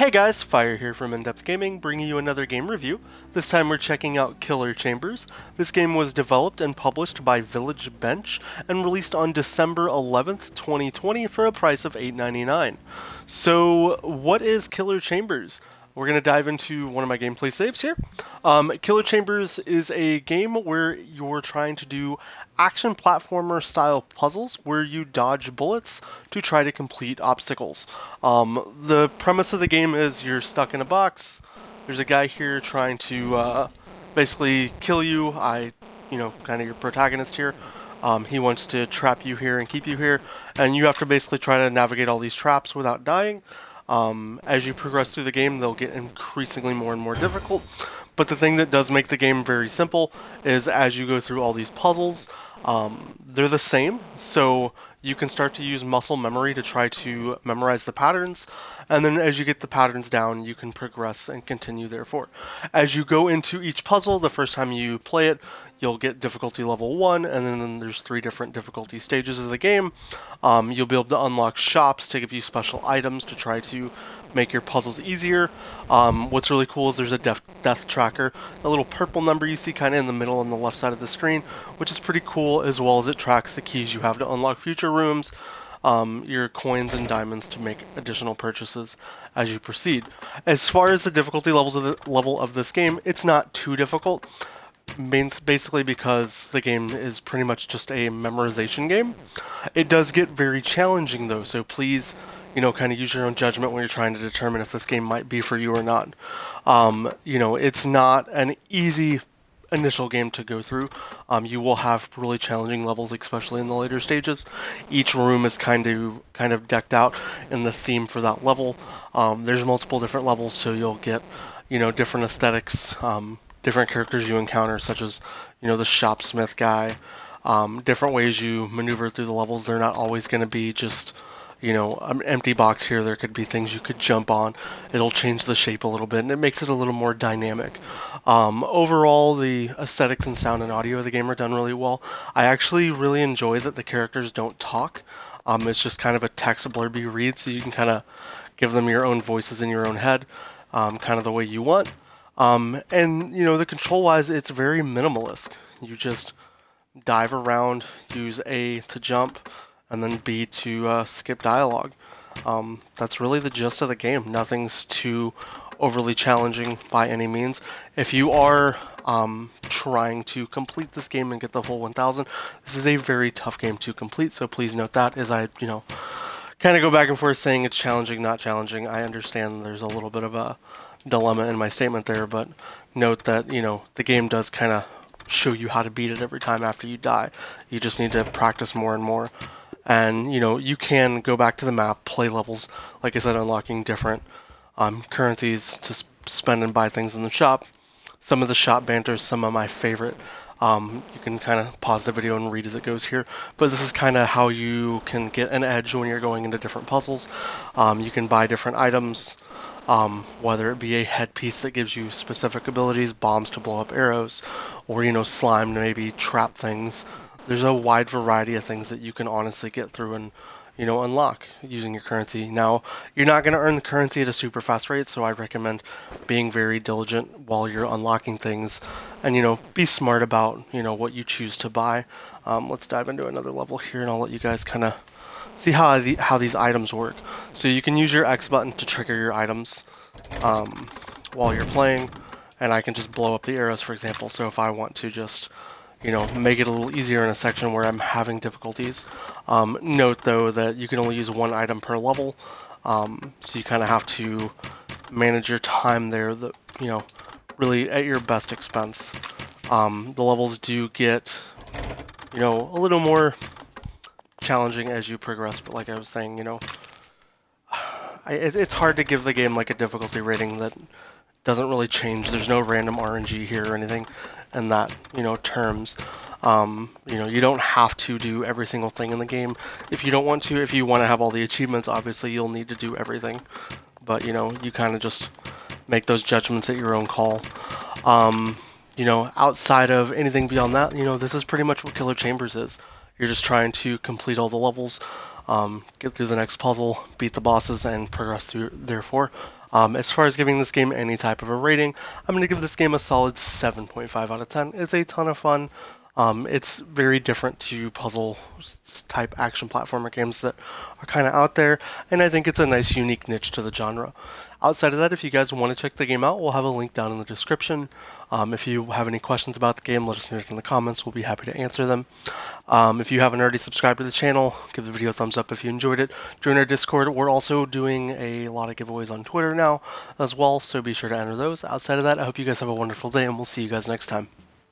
Hey guys, Fire here from InDepth Gaming, bringing you another game review. This time we're checking out Killer Chambers. This game was developed and published by Village Bench and released on December 11th, 2020 for a price of $8.99. So, what is Killer Chambers? We're going to dive into one of my gameplay saves here. Killer Chambers is a game where you're trying to do action platformer style puzzles where you dodge bullets to try to complete obstacles. The premise of the game is you're stuck in a box. There's a guy here trying to basically kill you. Kind of your protagonist here. He wants to trap you here and keep you here, and you have to basically try to navigate all these traps without dying. As you progress through the game, they'll get increasingly more and more difficult. But the thing that does make the game very simple is as you go through all these puzzles, they're the same. So you can start to use muscle memory to try to memorize the patterns. And then as you get the patterns down, you can progress and continue therefore. As you go into each puzzle, the first time you play it, you'll get difficulty level 1, and then there's 3 different difficulty stages of the game. You'll be able to unlock shops to give you special items to try to make your puzzles easier. What's really cool is there's a death tracker, a little purple number you see kind of in the middle on the left side of the screen, which is pretty cool, as well as it tracks the keys you have to unlock future rooms, your coins and diamonds to make additional purchases as you proceed. As far as the difficulty level of this game, it's not too difficult. Basically because the game is pretty much just a memorization game. It does get very challenging though, so please, kind of use your own judgment when you're trying to determine if this game might be for you or not. It's not an easy initial game to go through. You will have really challenging levels, especially in the later stages. Each room is kind of decked out in the theme for that level. There's multiple different levels, so you'll get, different aesthetics, different characters you encounter, such as, the shopsmith guy, different ways you maneuver through the levels. They're not always going to be just, an empty box here. There could be things you could jump on. It'll change the shape a little bit, and it makes it a little more dynamic. Overall, the aesthetics and sound and audio of the game are done really well. I actually really enjoy that the characters don't talk. It's just kind of a text blurby read, so you can kind of give them your own voices in your own head, kind of the way you want. The control-wise, it's very minimalist. You just dive around, use A to jump, and then B to skip dialogue. That's really the gist of the game. Nothing's too overly challenging by any means. If you are trying to complete this game and get the full 1000, this is a very tough game to complete, so please note that as I, kind of go back and forth saying it's challenging, not challenging. I understand there's a little bit of a dilemma in my statement there, but note that, the game does kind of show you how to beat it every time after you die. You just need to practice more and more. And, you can go back to the map, play levels, like I said, unlocking different currencies to spend and buy things in the shop. Some of the shop banter is some of my favorite. You can kind of pause the video and read as it goes here, but this is kind of how you can get an edge when you're going into different puzzles. You can buy different items, whether it be a headpiece that gives you specific abilities, bombs to blow up arrows, or, slime to maybe trap things. There's a wide variety of things that you can honestly get through and, unlock using your currency. Now, you're not going to earn the currency at a super fast rate, so I recommend being very diligent while you're unlocking things and, be smart about, what you choose to buy. Let's dive into another level here, and I'll let you guys kind of see how these items work. So you can use your X button to trigger your items while you're playing, and I can just blow up the arrows, for example. So if I want to just, make it a little easier in a section where I'm having difficulties. Note though that you can only use one item per level, so you kind of have to manage your time there, really at your best expense. The levels do get, a little more challenging as you progress, but like I was saying, it's hard to give the game like a difficulty rating that doesn't really change. There's no random RNG here or anything in that, terms. You don't have to do every single thing in the game if you don't want to. If you want to have all the achievements, obviously you'll need to do everything, but you kind of just make those judgments at your own call. Outside of anything beyond that, this is pretty much what Killer Chambers is. You're just trying to complete all the levels. get through the next puzzle, beat the bosses, and progress through therefore. As far as giving this game any type of a rating, I'm going to give this game a solid 7.5 out of 10. It's a ton of fun. It's very different to puzzle type action platformer games that are kind of out there, and I think it's a nice unique niche to the genre. Outside of that, if you guys want to check the game out, we'll have a link down in the description. If you have any questions about the game, let us know in the comments. We'll be happy to answer them. If you haven't already subscribed to the channel, give the video a thumbs up if you enjoyed it. Join our Discord. We're also doing a lot of giveaways on Twitter now as well, so be sure to enter those. Outside of that, I hope you guys have a wonderful day, and we'll see you guys next time.